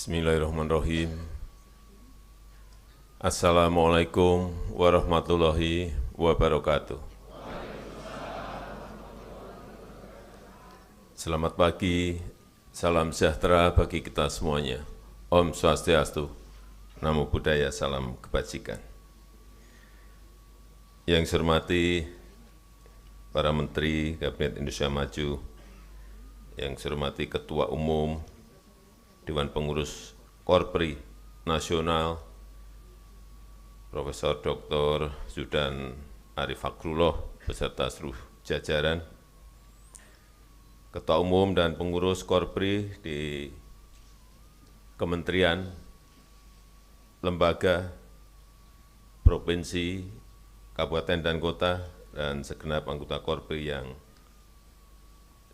Bismillahirrahmanirrahim. Assalamualaikum warahmatullahi wabarakatuh. Selamat pagi, salam sejahtera bagi kita semuanya. Om Swastiastu, Namo Buddhaya, salam kebajikan. Yang saya hormati para Menteri Kabinet Indonesia Maju, yang saya hormati Ketua Umum Dewan Pengurus Korpri Nasional, Profesor Dr. Zudan Arif Fakrullah beserta seluruh jajaran, Ketua Umum dan Pengurus Korpri di Kementerian, Lembaga, Provinsi, Kabupaten dan Kota, dan segenap anggota Korpri yang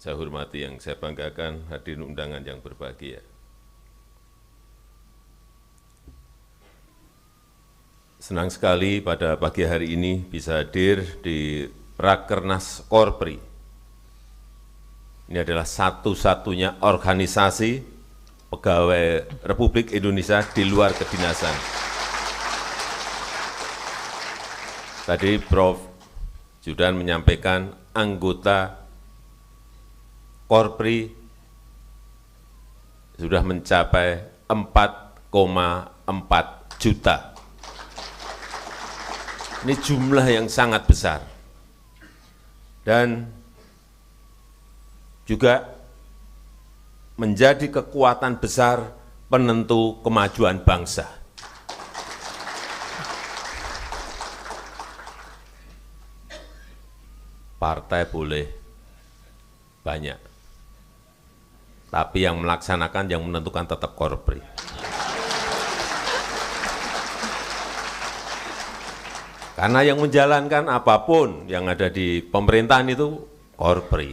saya hormati, yang saya banggakan, hadirin undangan yang berbahagia. Senang sekali pada pagi hari ini bisa hadir di Rakernas Korpri. Ini adalah satu-satunya organisasi pegawai Republik Indonesia di luar kedinasan. Tadi Prof. Zudan menyampaikan anggota Korpri sudah mencapai 4,4 juta. Ini jumlah yang sangat besar dan juga menjadi kekuatan besar penentu kemajuan bangsa. Partai boleh banyak, tapi yang melaksanakan, yang menentukan tetap Korpri. Karena yang menjalankan apapun yang ada di pemerintahan itu Korpri.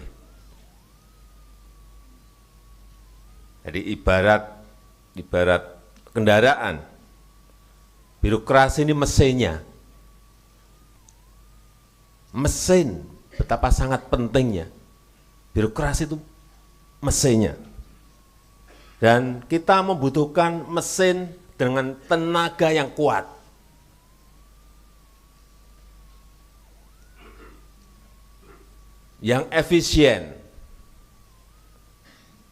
Jadi ibarat kendaraan, birokrasi ini mesinnya. Mesin, betapa sangat pentingnya. Birokrasi itu mesinnya. Dan kita membutuhkan mesin dengan tenaga yang kuat. Yang efisien,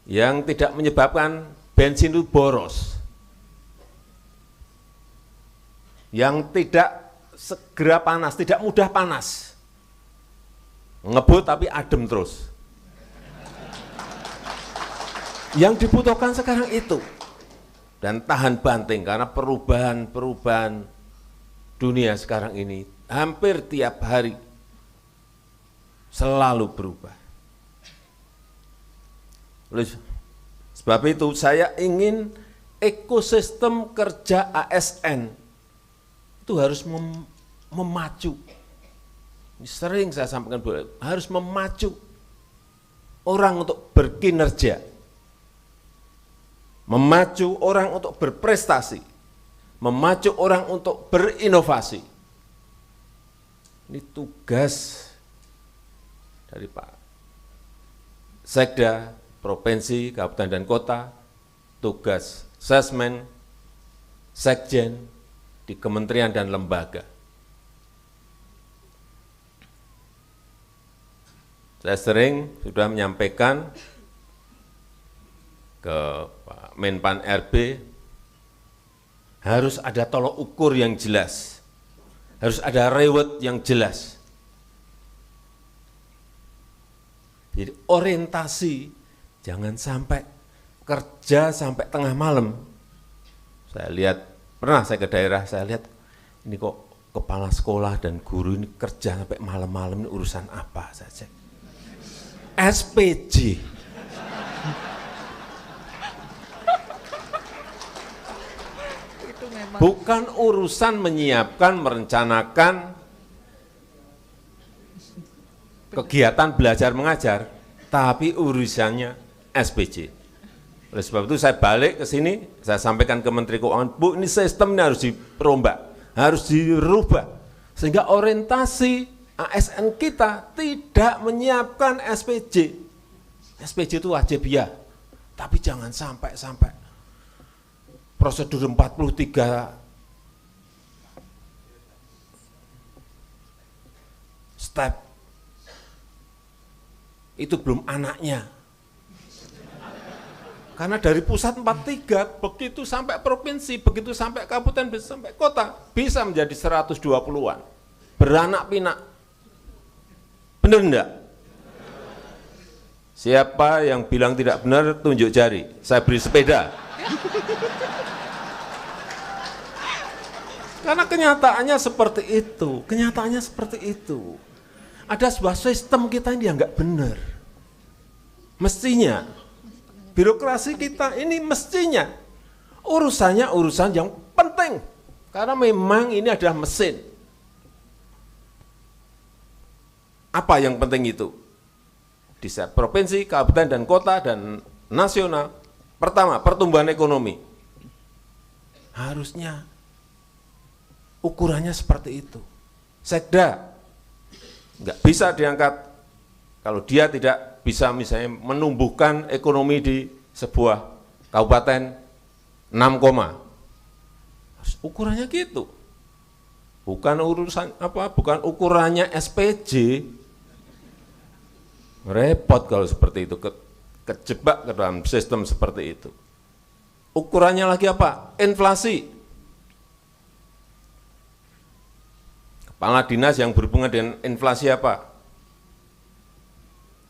yang tidak menyebabkan bensin itu boros, yang tidak segera panas, tidak mudah panas, ngebut tapi adem terus. Yang dibutuhkan sekarang itu, dan tahan banting karena perubahan dunia sekarang ini hampir tiap hari selalu berubah. Oleh sebab itu saya ingin ekosistem kerja ASN itu harus memacu. Ini sering saya sampaikan, harus memacu orang untuk berkinerja, memacu orang untuk berprestasi, memacu orang untuk berinovasi. Ini tugas dari Pak Sekda, Provinsi, Kabupaten dan Kota, tugas Sesmen, Sekjen di kementerian dan lembaga. Saya sering sudah menyampaikan ke Pak Menpan RB, harus ada tolok ukur yang jelas, harus ada reward yang jelas. Jadi orientasi, jangan sampai kerja sampai tengah malam. Saya lihat, pernah saya ke daerah, saya lihat ini kok kepala sekolah dan guru ini kerja sampai malam-malam, ini urusan apa saja. SPJ. Bukan urusan menyiapkan, merencanakan kegiatan belajar mengajar, tapi urusannya SPJ. Oleh sebab itu saya balik ke sini, saya sampaikan ke Menteri Keuangan, Bu, ini sistemnya harus dirombak, harus dirubah, sehingga orientasi ASN kita tidak menyiapkan SPJ. SPJ itu wajib ya, tapi jangan sampai prosedur 43 step. Itu belum anaknya. Karena dari pusat 43, begitu sampai provinsi, begitu sampai kabupaten, sampai kota, bisa menjadi 120-an. Beranak pinak. Benar enggak? Siapa yang bilang tidak benar, tunjuk jari. Saya beri sepeda. Karena kenyataannya seperti itu. Kenyataannya seperti itu. Ada sebuah sistem kita ini yang enggak benar. Mestinya, birokrasi kita ini mestinya urusannya urusan yang penting. Karena memang ini adalah mesin. Apa yang penting itu? Di setiap provinsi, kabupaten, dan kota, dan nasional. Pertama, pertumbuhan ekonomi. Harusnya ukurannya seperti itu. Sekda nggak bisa diangkat kalau dia tidak bisa misalnya menumbuhkan ekonomi di sebuah kabupaten 6, ukurannya gitu. Bukan urusan apa, bukan ukurannya SPJ. Repot kalau seperti itu, kejebak ke dalam sistem seperti itu. Ukurannya lagi apa? Inflasi. Kepala dinas yang berhubungan dengan inflasi apa?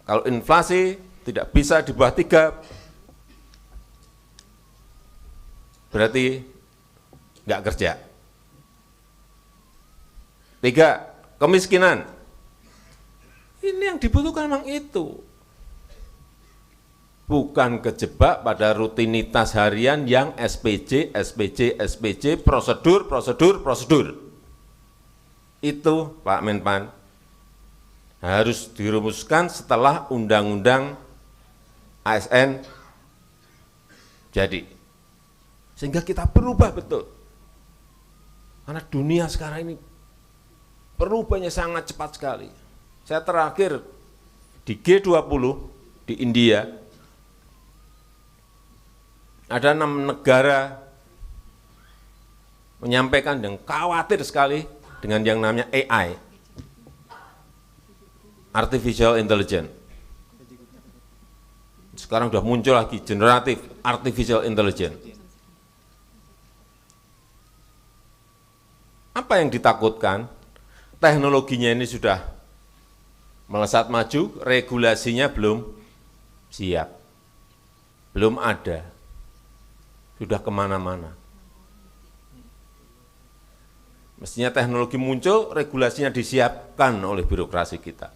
Kalau inflasi tidak bisa di bawah 3, berarti nggak kerja. 3, kemiskinan. Ini yang dibutuhkan memang itu. Bukan kejebak pada rutinitas harian yang SPJ, prosedur. Itu Pak Menpan harus dirumuskan setelah undang-undang ASN jadi. Sehingga kita berubah betul. Karena dunia sekarang ini perubahannya sangat cepat sekali. Saya terakhir di G20 di India, ada 6 negara menyampaikan dan khawatir sekali dengan yang namanya AI, Artificial Intelligence. Sekarang sudah muncul lagi generatif Artificial Intelligence. Apa yang ditakutkan? Teknologinya ini sudah melesat maju, regulasinya belum siap, belum ada, sudah kemana-mana. Mestinya teknologi muncul, regulasinya disiapkan oleh birokrasi kita.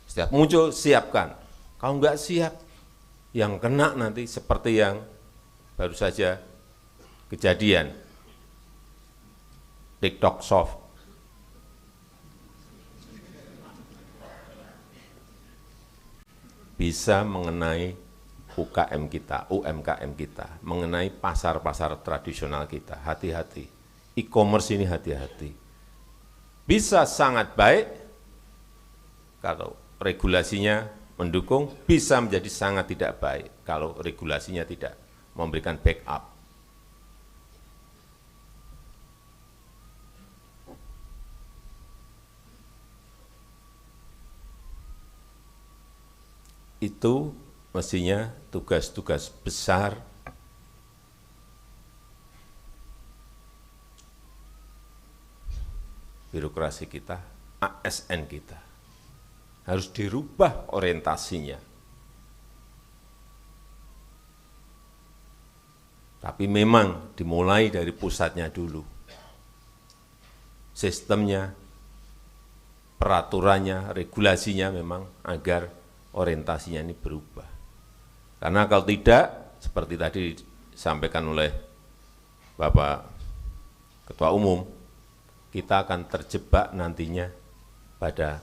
Setiap muncul, siapkan. Kalau enggak siap, yang kena nanti seperti yang baru saja kejadian. TikTok Soft. Bisa mengenai UKM kita, UMKM kita, mengenai pasar-pasar tradisional kita. Hati-hati. E-commerce ini hati-hati. Bisa sangat baik kalau regulasinya mendukung, bisa menjadi sangat tidak baik kalau regulasinya tidak memberikan backup. Itu mestinya tugas-tugas besar birokrasi kita, ASN kita. Harus dirubah orientasinya. Tapi memang dimulai dari pusatnya dulu. Sistemnya, peraturannya, regulasinya memang agar orientasinya ini berubah. Karena kalau tidak, seperti tadi disampaikan oleh Bapak Ketua Umum, kita akan terjebak nantinya pada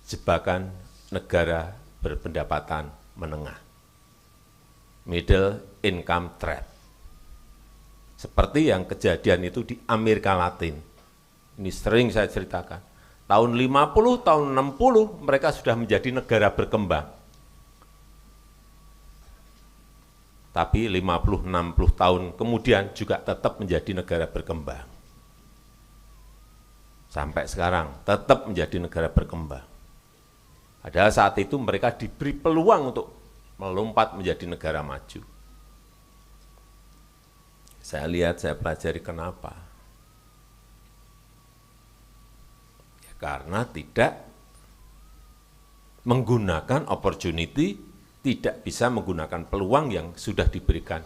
jebakan negara berpendapatan menengah, middle income trap. Seperti yang kejadian itu di Amerika Latin. Ini sering saya ceritakan. Tahun 50, tahun 60 mereka sudah menjadi negara berkembang. tapi 50-60 tahun kemudian juga tetap menjadi negara berkembang. Sampai sekarang tetap menjadi negara berkembang. Padahal saat itu mereka diberi peluang untuk melompat menjadi negara maju. Saya lihat, saya pelajari kenapa. Ya, karena tidak menggunakan opportunity, tidak bisa menggunakan peluang yang sudah diberikan.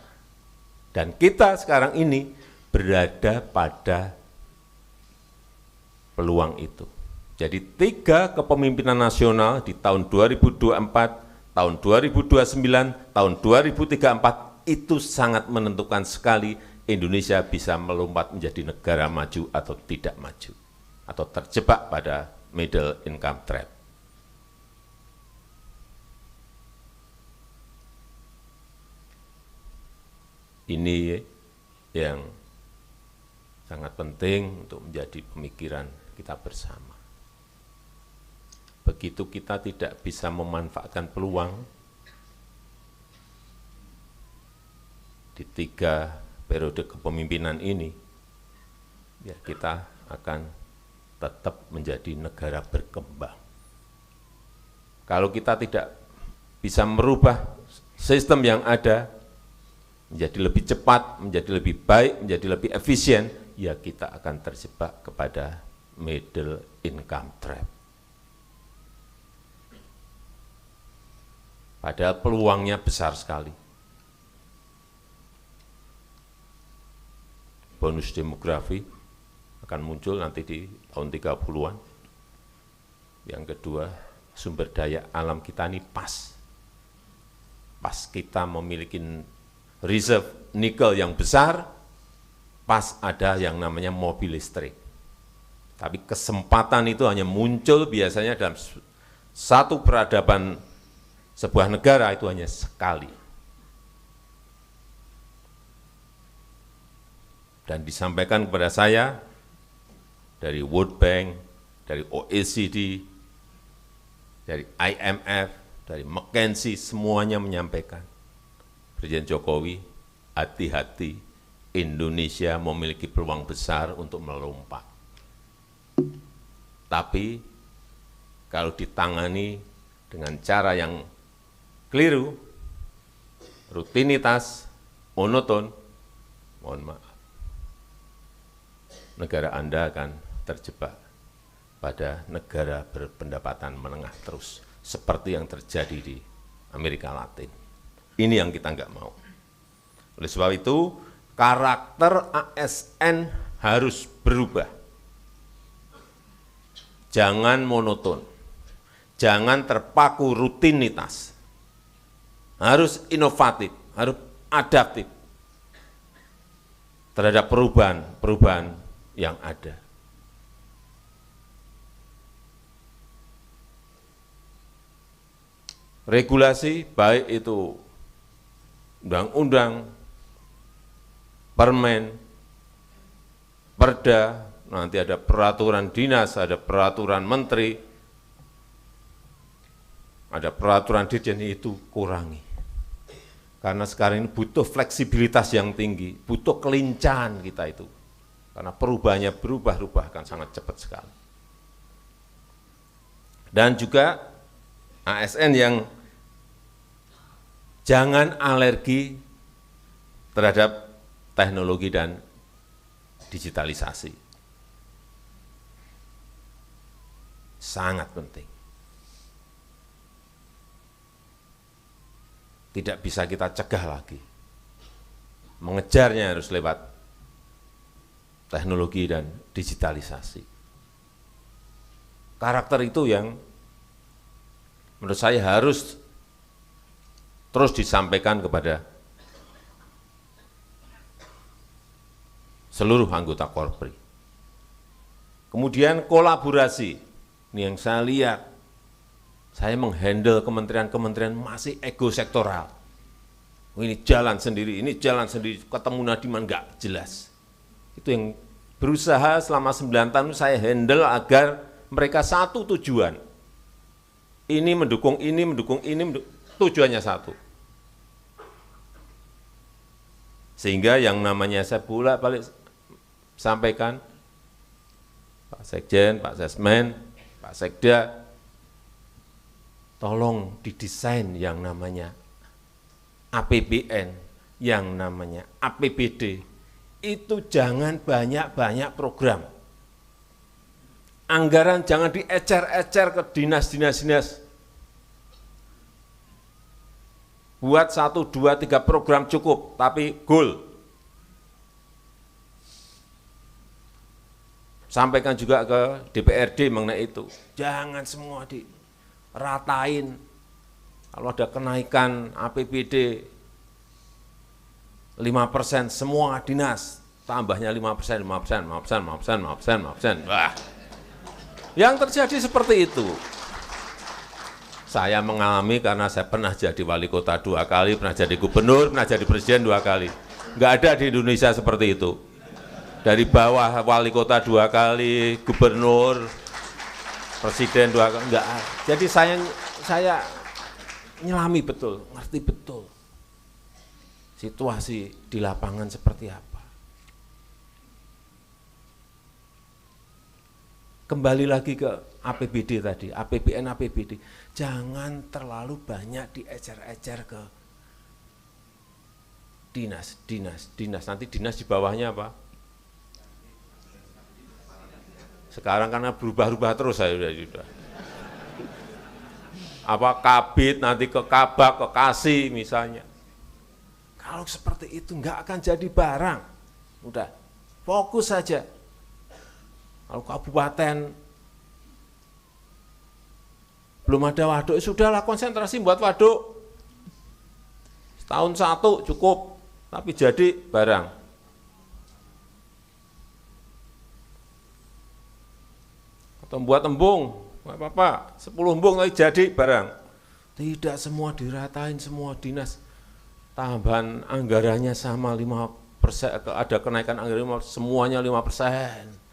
Dan kita sekarang ini berada pada peluang itu. Jadi 3 kepemimpinan nasional di tahun 2024, tahun 2029, tahun 2034 itu sangat menentukan sekali Indonesia bisa melompat menjadi negara maju atau tidak maju, atau terjebak pada middle income trap. Ini yang sangat penting untuk menjadi pemikiran kita bersama. Begitu kita tidak bisa memanfaatkan peluang di 3 periode kepemimpinan ini, ya kita akan tetap menjadi negara berkembang. Kalau kita tidak bisa merubah sistem yang ada, menjadi lebih cepat, menjadi lebih baik, menjadi lebih efisien, ya kita akan terjebak kepada middle income trap. Padahal peluangnya besar sekali. Bonus demografi akan muncul nanti di tahun 30-an. Yang kedua, sumber daya alam kita ini pas. Pas kita memiliki reserve nikel yang besar, pas ada yang namanya mobil listrik. Tapi kesempatan itu hanya muncul biasanya dalam satu peradaban sebuah negara, itu hanya sekali. Dan disampaikan kepada saya dari World Bank, dari OECD, dari IMF, dari McKinsey, semuanya menyampaikan, Presiden Jokowi, hati-hati, Indonesia memiliki peluang besar untuk melompat. Tapi kalau ditangani dengan cara yang keliru, rutinitas, monoton, mohon maaf, negara Anda akan terjebak pada negara berpendapatan menengah terus, seperti yang terjadi di Amerika Latin. Ini yang kita nggak mau. Oleh sebab itu, karakter ASN harus berubah. Jangan monoton, jangan terpaku rutinitas. Harus inovatif, harus adaptif terhadap perubahan yang ada. Regulasi, baik itu undang-undang, permen, perda, nanti ada peraturan dinas, ada peraturan menteri, ada peraturan dirjen, itu kurangi. Karena sekarang ini butuh fleksibilitas yang tinggi, butuh kelincahan kita itu. Karena perubahannya berubah-ubah akan sangat cepat sekali. Dan juga ASN yang jangan alergi terhadap teknologi dan digitalisasi. Sangat penting. Tidak bisa kita cegah lagi. Mengejarnya harus lewat teknologi dan digitalisasi. Karakter itu yang menurut saya harus terus disampaikan kepada seluruh anggota Korpri. Kemudian kolaborasi, ini yang saya lihat, saya menghandle kementerian-kementerian masih ego sektoral. Ini jalan sendiri, ketemu Nadiman enggak jelas. Itu yang berusaha selama 9 tahun saya handle agar mereka satu tujuan. Ini mendukung ini, tujuannya satu. Sehingga yang namanya saya bolak-balik sampaikan, Pak Sekjen, Pak Sesmen, Pak Sekda, tolong didesain yang namanya APBN, yang namanya APBD, itu jangan banyak-banyak program. Anggaran jangan diecer-ecer ke dinas-dinas. Buat 1, 2, 3 program cukup, tapi goal. Sampaikan juga ke DPRD mengenai itu. Jangan semua diratain. Kalau ada kenaikan APBD 5%, semua dinas tambahnya 5%, 5%, 5%, 5%, 5%, 5%. Wah, yang terjadi seperti itu. Saya mengalami karena saya pernah jadi wali kota 2 kali, pernah jadi gubernur, pernah jadi presiden 2 kali. Enggak ada di Indonesia seperti itu. Dari bawah wali kota 2 kali, gubernur, presiden 2 kali, enggak ada. Jadi saya nyelami betul, ngerti betul situasi di lapangan seperti apa. Kembali lagi ke APBD tadi, APBN, APBD. Jangan terlalu banyak diecer-ecer ke dinas. Nanti dinas di bawahnya apa? Sekarang karena berubah-ubah terus saya sudah. Apa kabit, nanti ke kabak, ke kasih misalnya. Kalau seperti itu nggak akan jadi barang. Udah, fokus saja. Kalau kabupaten belum ada waduk, sudahlah konsentrasi buat waduk. Setahun 1 cukup, tapi jadi barang. Atau buat embung, nggak apa-apa, 10 embung tapi jadi barang. Tidak semua diratain, semua dinas. Tambahan anggarannya sama 5%, ada kenaikan anggaran semuanya 5%.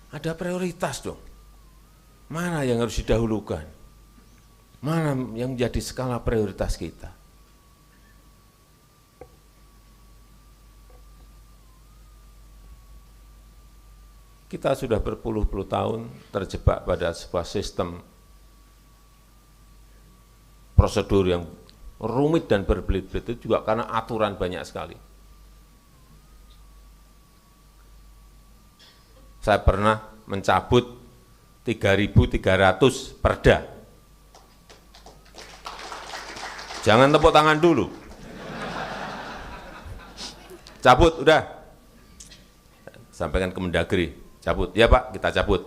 Ada prioritas dong. Mana yang harus didahulukan? Mana yang menjadi skala prioritas kita? Kita sudah berpuluh-puluh tahun terjebak pada sebuah sistem prosedur yang rumit dan berbelit-belit, itu juga karena aturan banyak sekali. Saya pernah mencabut 3.300 perda. Jangan tepuk tangan dulu. Cabut, udah. Sampaikan ke Mendagri, cabut. Ya Pak, kita cabut.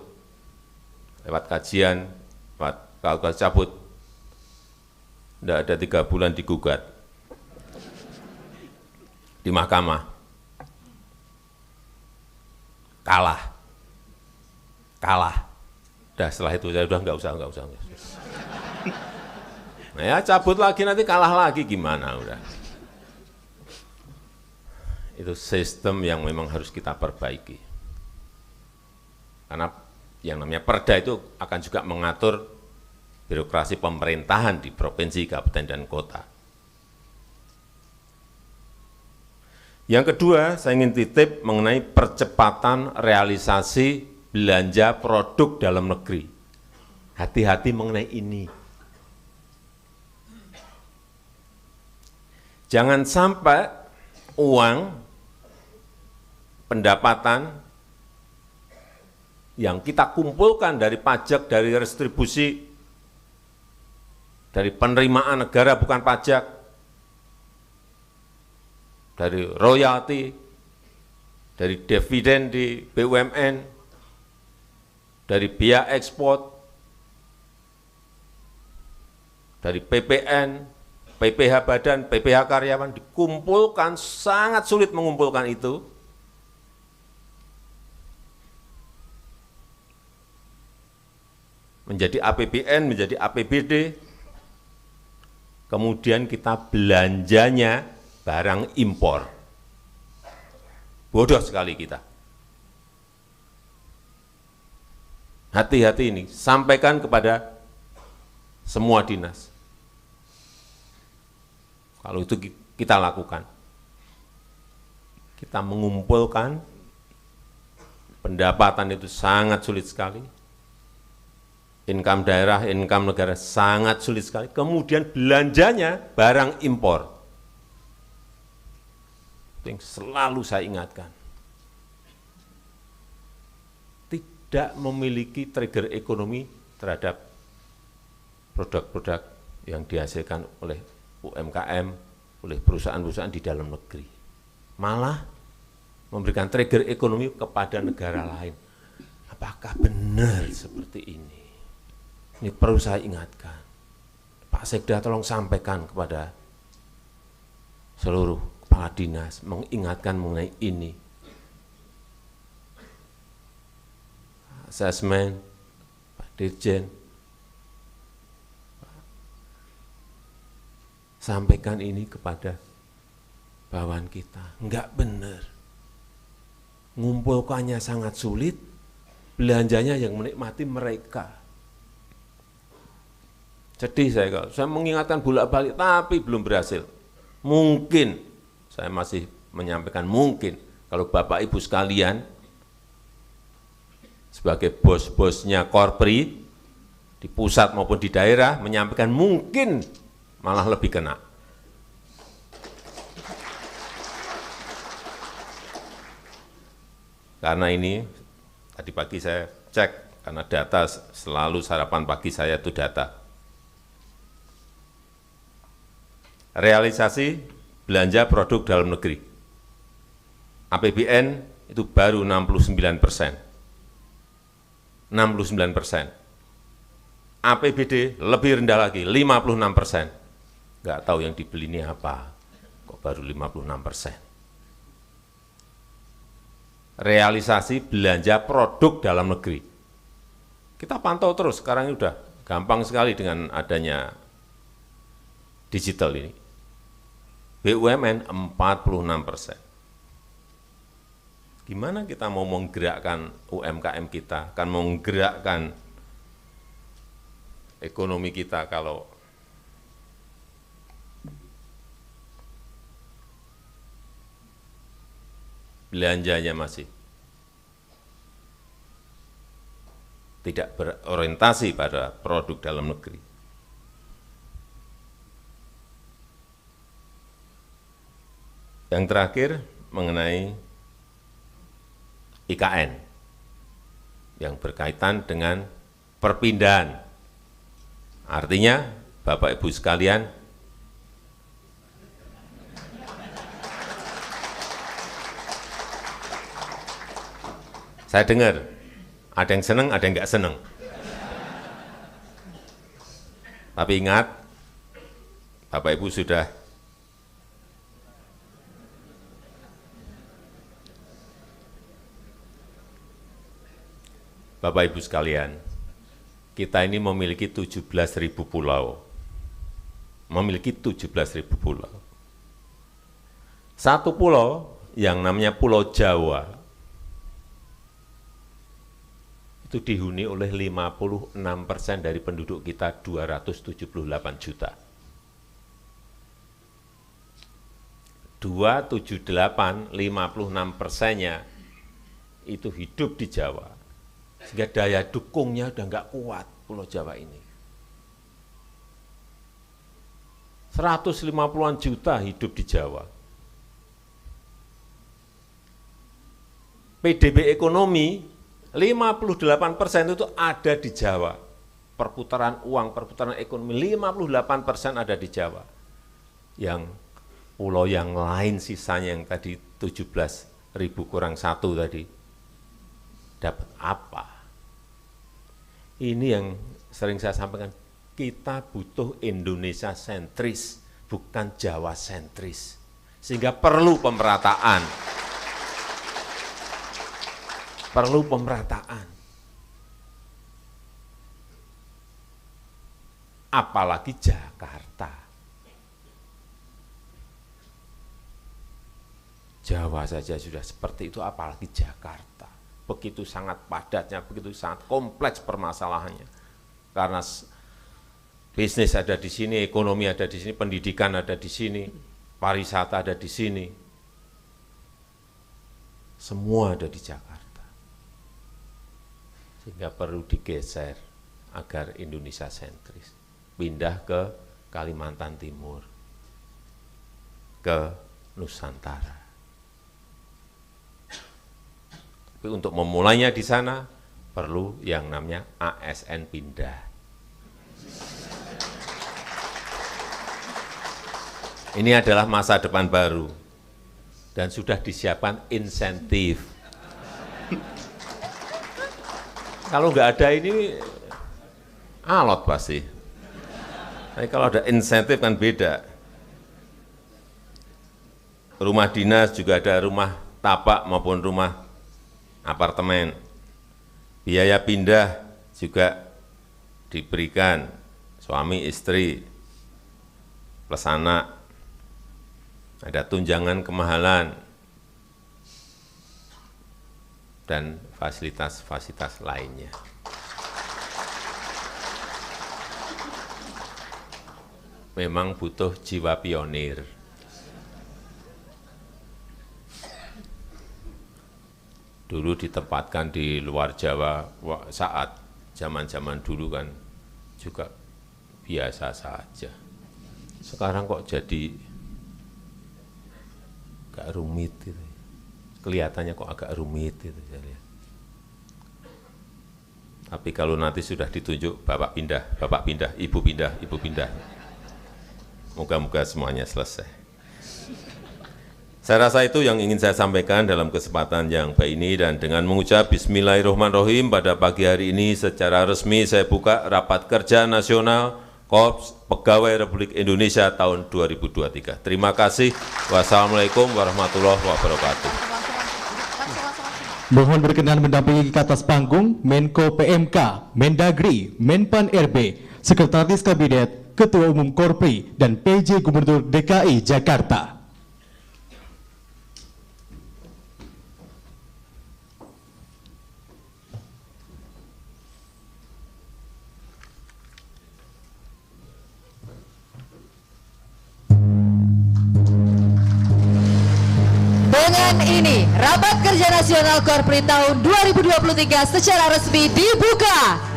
Lewat kajian, lewat kalkulasi cabut. Tidak ada 3 bulan digugat di mahkamah. Kalah. Udah setelah itu saya udah nggak usah. Nah ya cabut lagi, nanti kalah lagi gimana udah. Itu sistem yang memang harus kita perbaiki. Karena yang namanya perda itu akan juga mengatur birokrasi pemerintahan di provinsi, kabupaten, dan kota. Yang kedua, saya ingin titip mengenai percepatan realisasi belanja produk dalam negeri. Hati-hati mengenai ini. Jangan sampai uang pendapatan yang kita kumpulkan dari pajak, dari restribusi, dari penerimaan negara bukan pajak, dari royalti, dari dividen di BUMN, dari biaya ekspor, dari PPN, PPH badan, PPH karyawan, dikumpulkan, sangat sulit mengumpulkan itu. Menjadi APBN, menjadi APBD, kemudian kita belanjanya barang impor. Bodoh sekali kita. Hati-hati ini, sampaikan kepada semua dinas. Kalau itu kita lakukan. kita mengumpulkan pendapatan itu sangat sulit sekali. Income daerah, income negara sangat sulit sekali. Kemudian belanjanya barang impor. Yang selalu saya ingatkan. Tidak memiliki trigger ekonomi terhadap produk-produk yang dihasilkan oleh UMKM, oleh perusahaan-perusahaan di dalam negeri. Malah memberikan trigger ekonomi kepada negara lain. Apakah benar seperti ini? Ini perlu saya ingatkan. Pak Sekda tolong sampaikan kepada seluruh kepala dinas, mengingatkan mengenai ini. Asesmen, Pak Dirjen, sampaikan ini kepada bawahan kita. Enggak benar. Ngumpulkannya sangat sulit, belanjanya yang menikmati mereka. Sedih saya kalau saya mengingatkan bolak-balik, tapi belum berhasil. Mungkin, saya masih menyampaikan mungkin, kalau Bapak Ibu sekalian, sebagai bos-bosnya Korpri, di pusat maupun di daerah, menyampaikan mungkin malah lebih kena. Karena ini, tadi pagi saya cek, karena data selalu sarapan pagi saya itu data. Realisasi belanja produk dalam negeri. APBN itu baru 69%. 69%. APBD lebih rendah lagi, 56%. Nggak tahu yang dibeli ini apa, kok baru 56%. Realisasi belanja produk dalam negeri. Kita pantau terus, sekarang ini udah gampang sekali dengan adanya digital ini. BUMN 46%. Gimana kita mau menggerakkan UMKM kita, akan menggerakkan ekonomi kita kalau belanjanya masih tidak berorientasi pada produk dalam negeri. Yang terakhir mengenai IKN yang berkaitan dengan perpindahan. Artinya, Bapak Ibu sekalian, saya dengar ada yang senang, ada yang nggak senang. Tapi ingat, Bapak Ibu sudah Bapak Ibu sekalian, kita ini memiliki 17.000 pulau. Memiliki 17.000 pulau. Satu pulau yang namanya Pulau Jawa itu dihuni oleh 56% dari penduduk kita, 278 juta. 278, 56%-nya itu hidup di Jawa. Sehingga daya dukungnya udah nggak kuat Pulau Jawa ini. 150-an juta hidup di Jawa. PDB ekonomi 58% itu ada di Jawa. Perputaran uang, perputaran ekonomi 58% ada di Jawa. Yang pulau yang lain sisanya yang tadi 17.000 kurang 1 tadi, dapat apa? Ini yang sering saya sampaikan, kita butuh Indonesia sentris, bukan Jawa sentris. Sehingga perlu pemerataan. Perlu pemerataan. Apalagi Jakarta. Jawa saja sudah seperti itu, apalagi Jakarta. Begitu sangat padatnya, begitu sangat kompleks permasalahannya. Karena bisnis ada di sini, ekonomi ada di sini, pendidikan ada di sini, pariwisata ada di sini. Semua ada di Jakarta. Sehingga perlu digeser agar Indonesia sentris. Pindah ke Kalimantan Timur, ke Nusantara. Tapi untuk memulainya di sana, perlu yang namanya ASN pindah. Ini adalah masa depan baru, dan sudah disiapkan insentif. Kalau nggak ada ini, alot pasti. Tapi kalau ada insentif kan beda. Rumah dinas juga ada rumah tapak maupun rumah apartemen. Biaya pindah juga diberikan suami istri plus anak. Ada tunjangan kemahalan dan fasilitas-fasilitas lainnya. Memang butuh jiwa pionir. Dulu ditempatkan di luar Jawa saat zaman-zaman dulu kan juga biasa saja. Sekarang kok jadi agak rumit gitu. Kelihatannya kok agak rumit gitu saya lihat. Tapi kalau nanti sudah ditunjuk bapak pindah, ibu pindah. Moga-moga semuanya selesai. Saya rasa itu yang ingin saya sampaikan dalam kesempatan yang baik ini, dan dengan mengucap Bismillahirrahmanirrahim pada pagi hari ini secara resmi saya buka Rapat Kerja Nasional Korps Pegawai Republik Indonesia tahun 2023. Terima kasih. Wassalamualaikum warahmatullahi wabarakatuh. Mohon berkenan mendampingi ke atas panggung Menko PMK, Mendagri, Menpan RB, Sekretaris Kabinet, Ketua Umum Korpri, dan PJ Gubernur DKI Jakarta. Dengan ini, Rapat Kerja Nasional Korpri tahun 2023 secara resmi dibuka.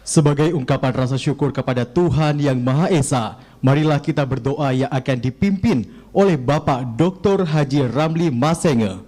Sebagai ungkapan rasa syukur kepada Tuhan Yang Maha Esa, marilah kita berdoa yang akan dipimpin oleh Bapak Dr. Haji Ramli Masenge.